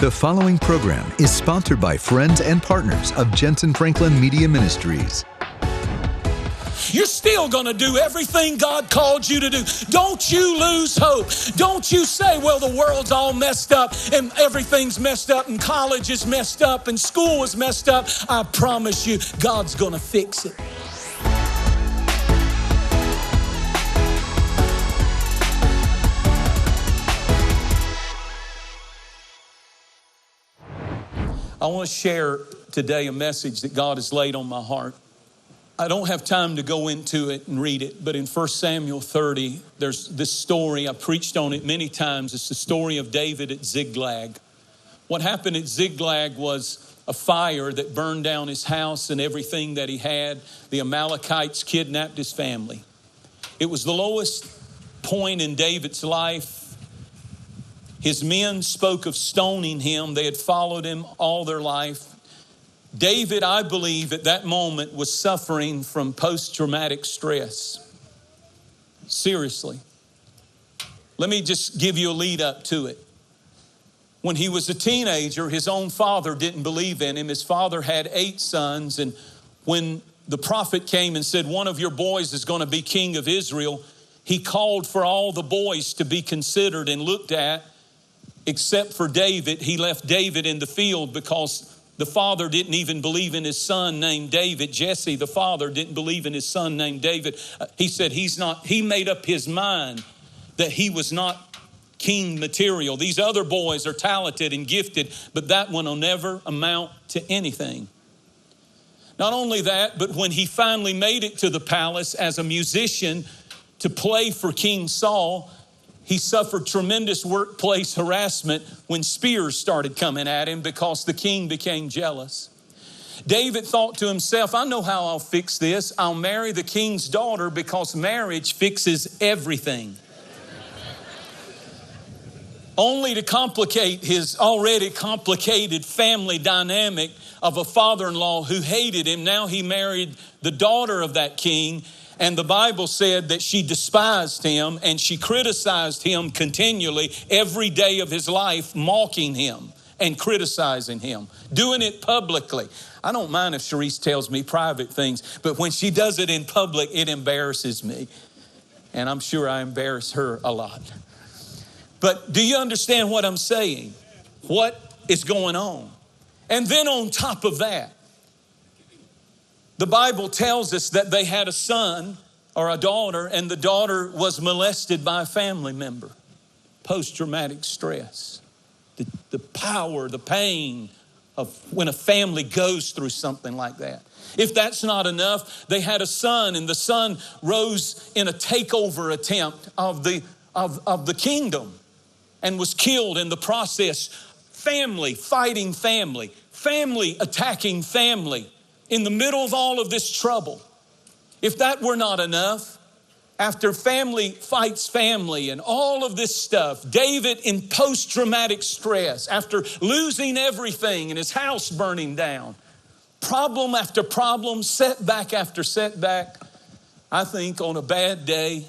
The following program is sponsored by friends and partners of Jentezen Franklin Media Ministries. You're still going to do everything God called you to do. Don't you lose hope. Don't you say, well, the world's all messed up and everything's messed up and college is messed up and school is messed up. I promise you, God's going to fix it. I want to share today a message that God has laid on my heart. I don't have time to go into it and read it, but in 1 Samuel 30, there's this story. I preached on it many times. It's the story of David at Ziklag. What happened at Ziklag was a fire that burned down his house and everything that he had. The Amalekites kidnapped his family. It was the lowest point in David's life. His men spoke of stoning him. They had followed him all their life. David, I believe, at that moment was suffering from post-traumatic stress. Seriously. Let me just give you a lead up to it. When he was a teenager, his own father didn't believe in him. His father had 8 sons, and when the prophet came and said, one of your boys is going to be king of Israel, he called for all the boys to be considered and looked at. Except for David. He left David in the field because the father didn't even believe in his son named David. Jesse, the father, didn't believe in his son named David. He said he made up his mind that he was not king material. These other boys are talented and gifted, but that one will never amount to anything. Not only that, but when he finally made it to the palace as a musician to play for King Saul, he suffered tremendous workplace harassment when spears started coming at him because the king became jealous. David thought to himself, I know how I'll fix this. I'll marry the king's daughter because marriage fixes everything. Only to complicate his already complicated family dynamic of a father-in-law who hated him. Now he married the daughter of that king. And the Bible said that she despised him and she criticized him continually every day of his life, mocking him and criticizing him, doing it publicly. I don't mind if Sharice tells me private things, but when she does it in public, it embarrasses me. And I'm sure I embarrass her a lot. But do you understand what I'm saying? What is going on? And then on top of that, the Bible tells us that they had a son or a daughter, and the daughter was molested by a family member. Post-traumatic stress. The power, the pain of when a family goes through something like that. If that's not enough, they had a son, and the son rose in a takeover attempt of the kingdom and was killed in the process. Family fighting family, family attacking family. In the middle of all of this trouble, if that were not enough, after family fights family and all of this stuff, David in post-traumatic stress, after losing everything and his house burning down, problem after problem, setback after setback, I think on a bad day,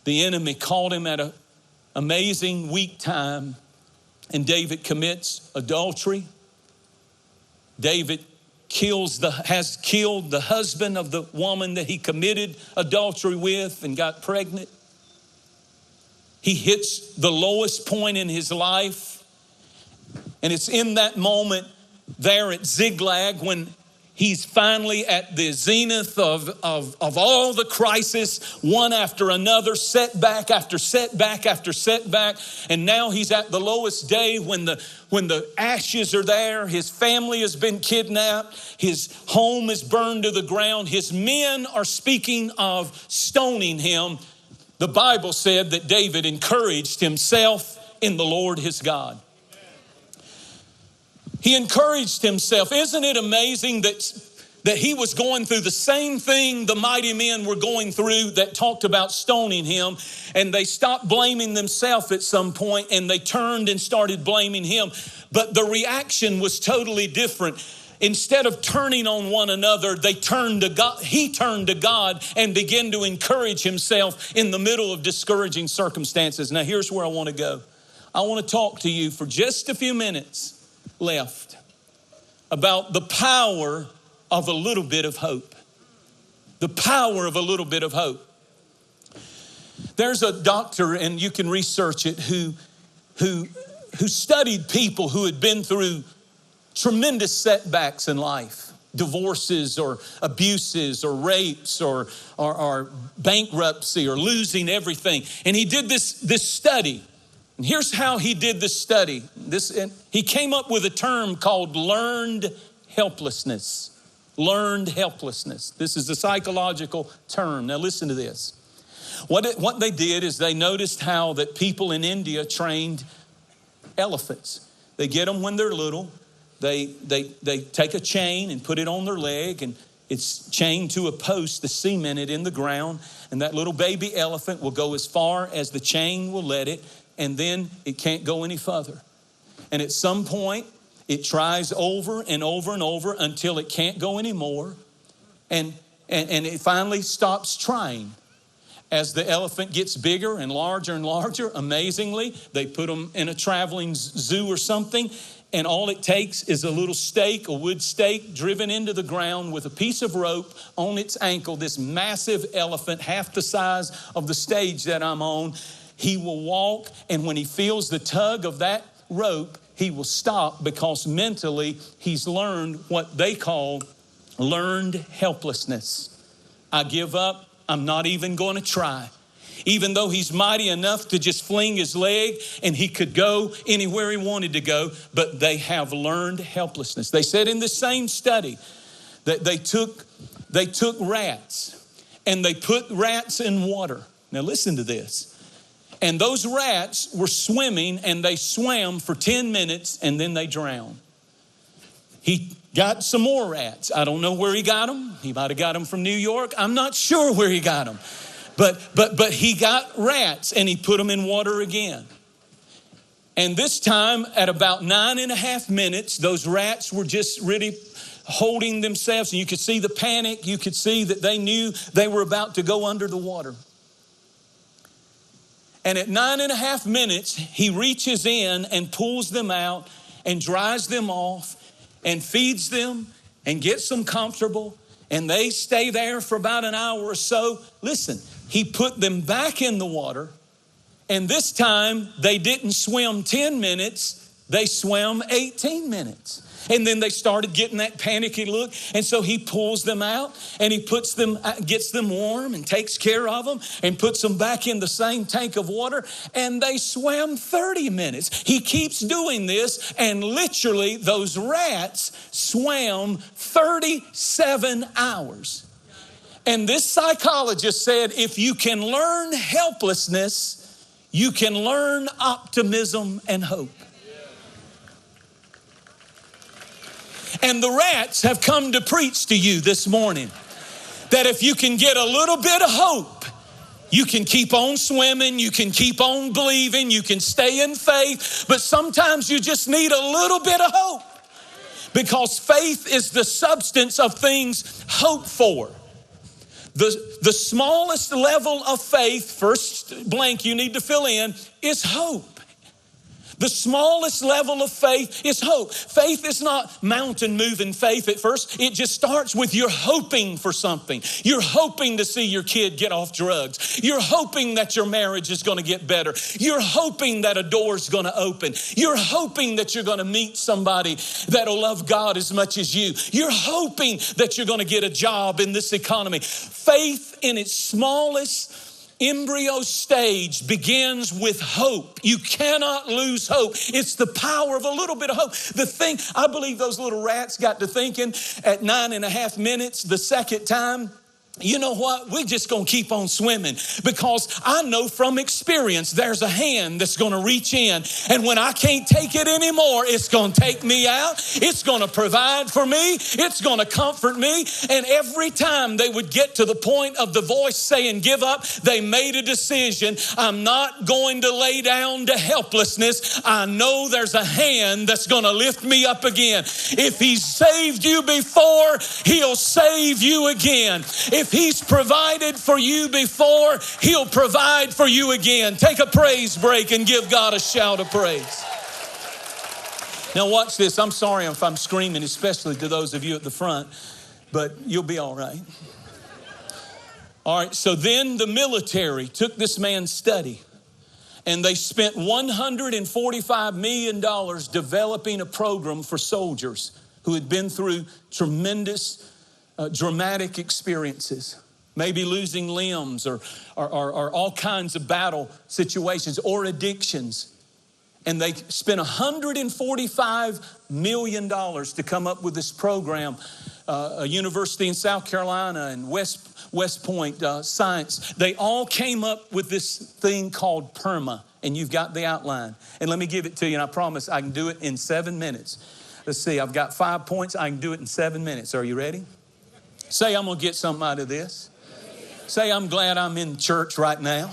the enemy caught him at an amazing weak time. And David commits adultery. David has killed the husband of the woman that he committed adultery with and got pregnant. He hits the lowest point in his life. And it's in that moment there at Ziklag when he's finally at the zenith of all the crisis, one after another, setback after setback after setback. And now he's at the lowest day when the ashes are there. His family has been kidnapped. His home is burned to the ground. His men are speaking of stoning him. The Bible said that David encouraged himself in the Lord his God. He encouraged himself. Isn't it amazing that he was going through the same thing the mighty men were going through that talked about stoning him, and they stopped blaming themselves at some point and they turned and started blaming him. But the reaction was totally different. instead of turning on one another, they turned to God. He turned to God and began to encourage himself in the middle of discouraging circumstances. Now, here's where I want to go. I want to talk to you for just a few minutes left about the power of a little bit of hope. The power of a little bit of hope. There's a doctor, and you can research it, who studied people who had been through tremendous setbacks in life, divorces or abuses or rapes or bankruptcy or losing everything. And he did this study. And here's how he did this study. He came up with a term called learned helplessness. Learned helplessness. This is a psychological term. Now listen to this. What they did is they noticed how that people in India trained elephants. They get them when they're little. They take a chain and put it on their leg, and it's chained to a post to cement it in the ground. And that little baby elephant will go as far as the chain will let it, and then it can't go any further. And at some point, it tries over and over and over until it can't go anymore. And it finally stops trying. As the elephant gets bigger and larger, amazingly, they put them in a traveling zoo or something, and all it takes is a little stake, a wood stake, driven into the ground with a piece of rope on its ankle. This massive elephant, half the size of the stage that I'm on, he will walk, and when he feels the tug of that rope, he will stop, because mentally he's learned what they call learned helplessness. I give up. I'm not even going to try. Even though he's mighty enough to just fling his leg and he could go anywhere he wanted to go, but they have learned helplessness. They said in the same study that they took rats and they put rats in water. Now listen to this. And those rats were swimming, and they swam for 10 minutes and then they drowned. He got some more rats. I don't know where he got them. He might have got them from New York. I'm not sure where he got them. But he got rats, and he put them in water again. And this time, at about 9.5 minutes, those rats were just really holding themselves. And you could see the panic. You could see that they knew they were about to go under the water. And at 9.5 minutes, he reaches in and pulls them out and dries them off and feeds them and gets them comfortable, and they stay there for about an hour or so. Listen, he put them back in the water, and this time they didn't swim 10 minutes, they swam 18 minutes. And then they started getting that panicky look. And so he pulls them out and he gets them warm and takes care of them and puts them back in the same tank of water. And they swam 30 minutes. He keeps doing this, and literally those rats swam 37 hours. And this psychologist said, if you can learn helplessness, you can learn optimism and hope. And the rats have come to preach to you this morning that if you can get a little bit of hope, you can keep on swimming, you can keep on believing, you can stay in faith, but sometimes you just need a little bit of hope, because faith is the substance of things hoped for. The smallest level of faith, first blank you need to fill in, is hope. The smallest level of faith is hope. Faith is not mountain moving faith at first. It just starts with you're hoping for something. You're hoping to see your kid get off drugs. You're hoping that your marriage is going to get better. You're hoping that a door's going to open. You're hoping that you're going to meet somebody that'll love God as much as you. You're hoping that you're going to get a job in this economy. Faith in its smallest embryo stage begins with hope. You cannot lose hope. It's the power of a little bit of hope. I believe those little rats got to thinking at 9.5 minutes, the second time, you know what? We're just going to keep on swimming, because I know from experience there's a hand that's going to reach in. And when I can't take it anymore, it's going to take me out. It's going to provide for me. It's going to comfort me. And every time they would get to the point of the voice saying, give up, they made a decision. I'm not going to lay down to helplessness. I know there's a hand that's going to lift me up again. If He's saved you before, He'll save you again. If He's provided for you before, He'll provide for you again. Take a praise break and give God a shout of praise. Now watch this. I'm sorry if I'm screaming, especially to those of you at the front, but you'll be all right. All right, so then the military took this man's study, and they spent $145 million developing a program for soldiers who had been through tremendous dramatic experiences, maybe losing limbs or all kinds of battle situations or addictions. And they spent $145 million to come up with this program. A university in South Carolina and West Point Science, they all came up with this thing called PERMA. And you've got the outline. And let me give it to you, and I promise I can do it in 7 minutes. Let's see, I've got 5 points. I can do it in 7 minutes. Are you ready? Say, I'm going to get something out of this. Say, I'm glad I'm in church right now.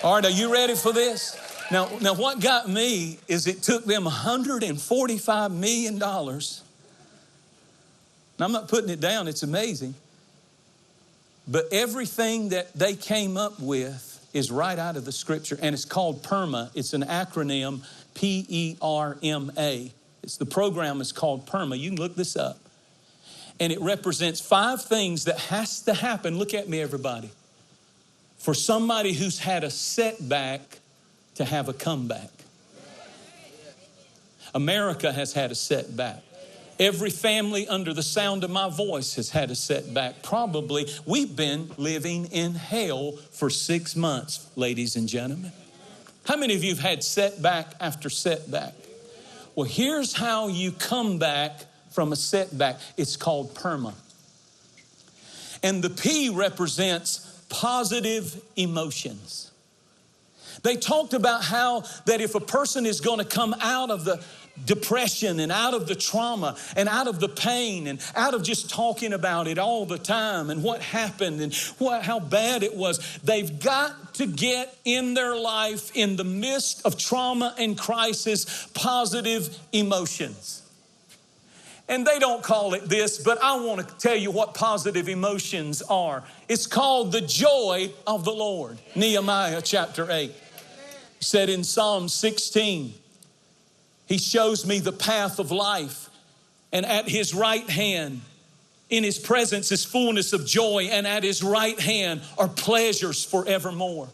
All right, are you ready for this? Now what got me is it took them $145 million. Now, I'm not putting it down. It's amazing. But everything that they came up with is right out of the scripture, and it's called PERMA. It's an acronym, PERMA. The program is called PERMA. You can look this up. And it represents 5 things that has to happen. Look at me, everybody. For somebody who's had a setback to have a comeback. America has had a setback. Every family under the sound of my voice has had a setback. Probably we've been living in hell for 6 months, ladies and gentlemen. How many of you have had setback after setback? Well, here's how you come back from a setback. It's called PERMA. And the P represents positive emotions. They talked about how that if a person is going to come out of the depression and out of the trauma and out of the pain and out of just talking about it all the time and what happened and how bad it was, they've got to get in their life, in the midst of trauma and crisis, positive emotions. And they don't call it this, but I want to tell you what positive emotions are. It's called the joy of the Lord. Nehemiah chapter 8 said in Psalm 16, He shows me the path of life, and at His right hand, in His presence is fullness of joy, and at His right hand are pleasures forevermore.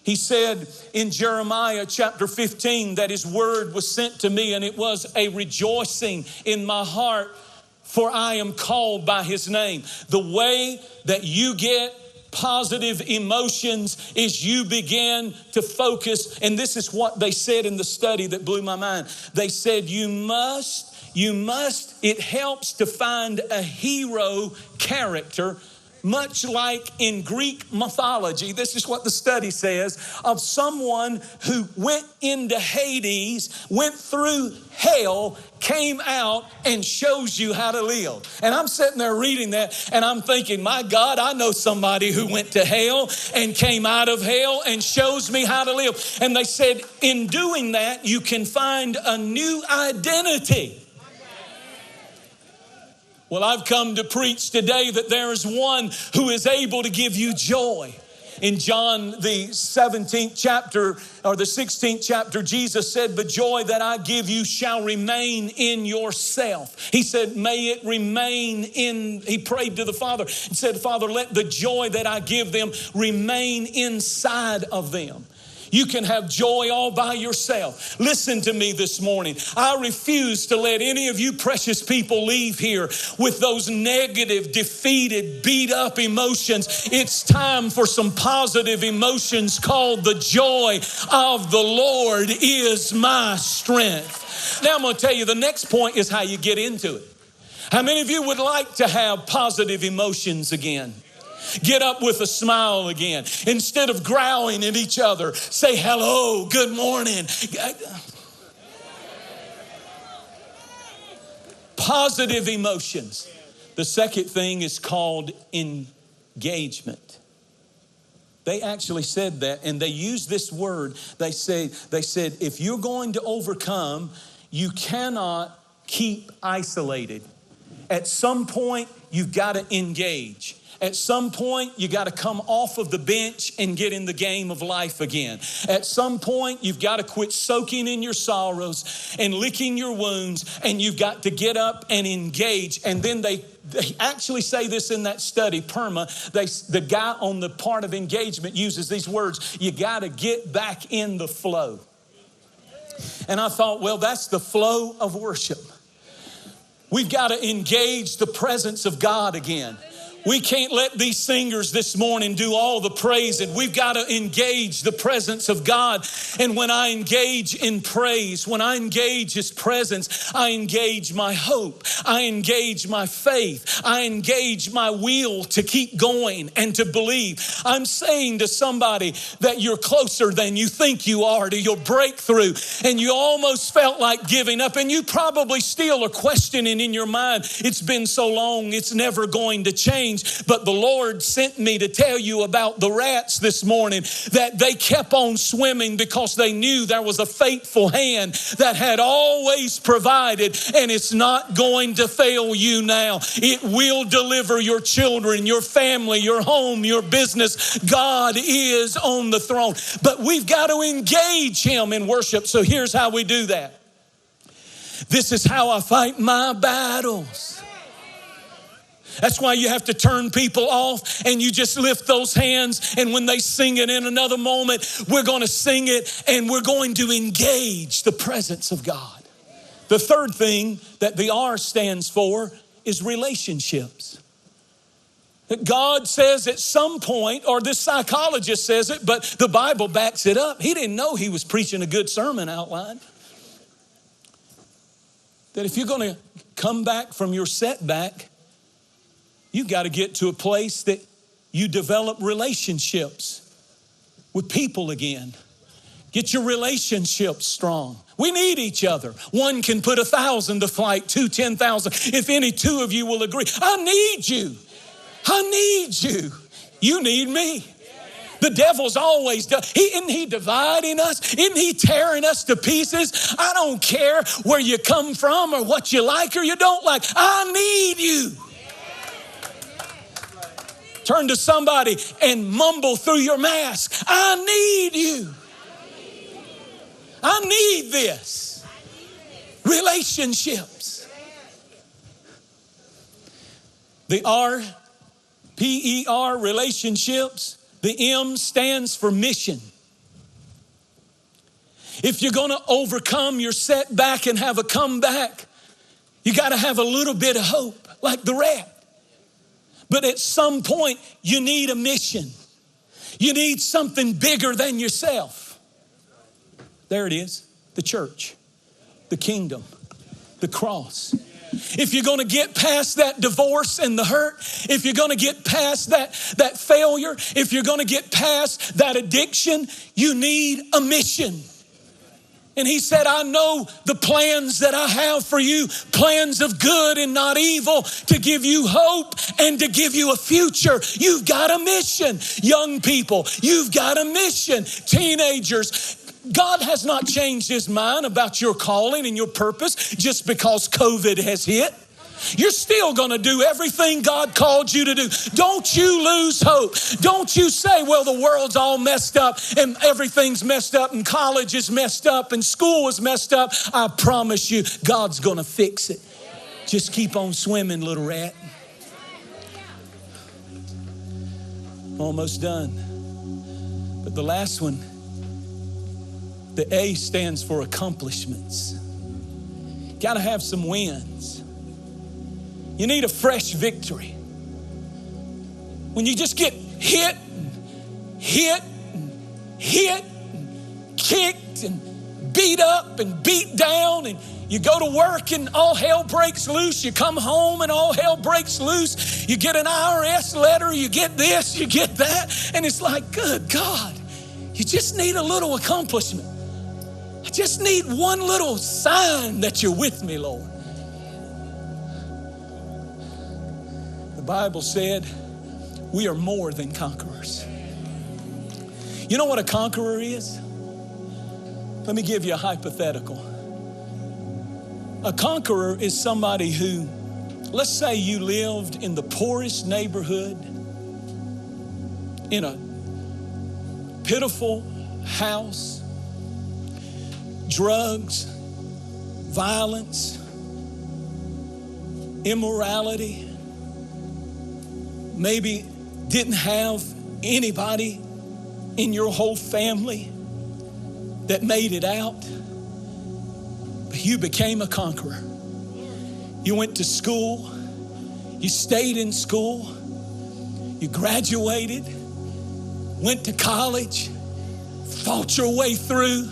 He said in Jeremiah chapter 15 that His word was sent to me, and it was a rejoicing in my heart, for I am called by His name. The way that you get positive emotions is you begin to focus, and this is what they said in the study that blew my mind. They said you must, it helps to find a hero character, much like in Greek mythology. This is what the study says, of someone who went into Hades, went through hell, came out and shows you how to live. And I'm sitting there reading that and I'm thinking, my God, I know somebody who went to hell and came out of hell and shows me how to live. And they said, in doing that, you can find a new identity. Well, I've come to preach today that there is one who is able to give you joy. In John, the 17th chapter, or the 16th chapter, Jesus said, the joy that I give you shall remain in yourself. He said, may it remain in, he prayed to the Father and said, Father, let the joy that I give them remain inside of them. You can have joy all by yourself. Listen to me this morning. I refuse to let any of you precious people leave here with those negative, defeated, beat up emotions. It's time for some positive emotions called the joy of the Lord is my strength. Now I'm going to tell you the next point is how you get into it. How many of you would like to have positive emotions again? Get up with a smile again. Instead of growling at each other, say hello, good morning. Positive emotions. The second thing is called engagement. They actually said that, and they used this word. They said, if you're going to overcome, you cannot keep isolated. At some point, you've got to engage. At some point, you got to come off of the bench and get in the game of life again. At some point, you've got to quit soaking in your sorrows and licking your wounds, and you've got to get up and engage. And then they actually say this in that study, the guy on the part of engagement uses these words, you got to get back in the flow. And I thought, well, that's the flow of worship. We've got to engage the presence of God again. We can't let these singers this morning do all the praise, and we've got to engage the presence of God. And when I engage in praise, when I engage His presence, I engage my hope, I engage my faith, I engage my will to keep going and to believe. I'm saying to somebody that you're closer than you think you are to your breakthrough, and you almost felt like giving up, and you probably still are questioning in your mind, it's been so long, it's never going to change. But the Lord sent me to tell you about the rats this morning, that they kept on swimming because they knew there was a faithful hand that had always provided, and it's not going to fail you now. It will deliver your children, your family, your home, your business. God is on the throne. But we've got to engage Him in worship. So here's how we do that. This is how I fight my battles. That's why you have to turn people off and you just lift those hands. And when they sing it in another moment, we're going to sing it and we're going to engage the presence of God. The third thing that the R stands for is relationships. That God says at some point, or this psychologist says it, but the Bible backs it up. He didn't know he was preaching a good sermon outline. That if you're going to come back from your setback, you've got to get to a place that you develop relationships with people again. Get your relationships strong. We need each other. One can put 1,000 to flight, 2, 10,000. If any two of you will agree, I need you. I need you. You need me. The devil's always done. Isn't he dividing us? Isn't he tearing us to pieces? I don't care where you come from or what you like or you don't like. I need you. Turn to somebody and mumble through your mask. I need you. I need this. Relationships. The R, P-E-R, relationships. The M stands for mission. If you're going to overcome your setback and have a comeback, you got to have a little bit of hope, like the rat. But at some point, you need a mission. You need something bigger than yourself. There it is, the church, the kingdom, the cross. If you're going to get past that divorce and the hurt, if you're going to get past that failure, if you're going to get past that addiction, you need a mission. And He said, I know the plans that I have for you, plans of good and not evil, to give you hope and to give you a future. You've got a mission. Young people, you've got a mission. Teenagers, God has not changed His mind about your calling and your purpose just because COVID has hit. You're still going to do everything God called you to do. Don't you lose hope. Don't you say, well, the world's all messed up and everything's messed up and college is messed up and school is messed up. I promise you, God's going to fix it. Just keep on swimming, little rat. Almost done. But the last one, the A stands for accomplishments. Got to have some wins. You need a fresh victory. When you just get hit, kicked, and beat up and beat down, and you go to work and all hell breaks loose. You come home and all hell breaks loose. You get an IRS letter, you get this, you get that. And it's like, good God, you just need a little accomplishment. I just need one little sign that you're with me, Lord. The Bible said we are more than conquerors. You know what a conqueror is? Let me give you a hypothetical. A conqueror is somebody who, let's say you lived in the poorest neighborhood, in a pitiful house, drugs, violence, immorality, maybe didn't have anybody in your whole family that made it out, but you became a conqueror. You went to school, you stayed in school, you graduated, went to college, fought your way through,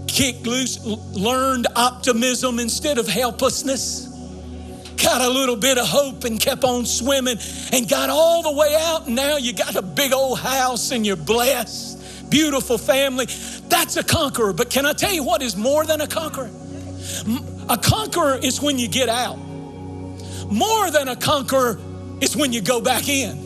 kicked loose, learned optimism instead of helplessness, got a little bit of hope and kept on swimming and got all the way out, and now you got a big old house and you're blessed, beautiful family. That's a conqueror. But can I tell you what is more than a conqueror? A conqueror is when you get out. More than a conqueror is when you go back in.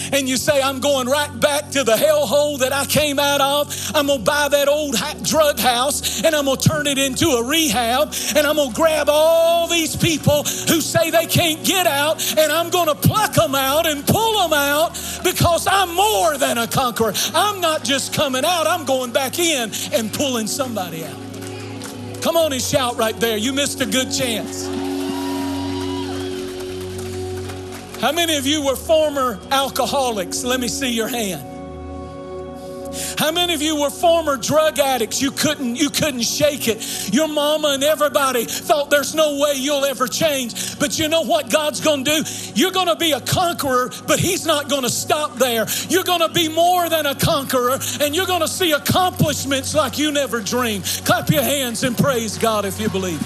And you say, I'm going right back to the hellhole that I came out of. I'm going to buy that old drug house and I'm going to turn it into a rehab. And I'm going to grab all these people who say they can't get out, and I'm going to pluck them out and pull them out, because I'm more than a conqueror. I'm not just coming out, I'm going back in and pulling somebody out. Come on and shout right there. You missed a good chance. How many of you were former alcoholics? Let me see your hand. How many of you were former drug addicts? You couldn't shake it. Your mama and everybody thought there's no way you'll ever change. But you know what God's going to do? You're going to be a conqueror, but He's not going to stop there. You're going to be more than a conqueror, and you're going to see accomplishments like you never dreamed. Clap your hands and praise God if you believe.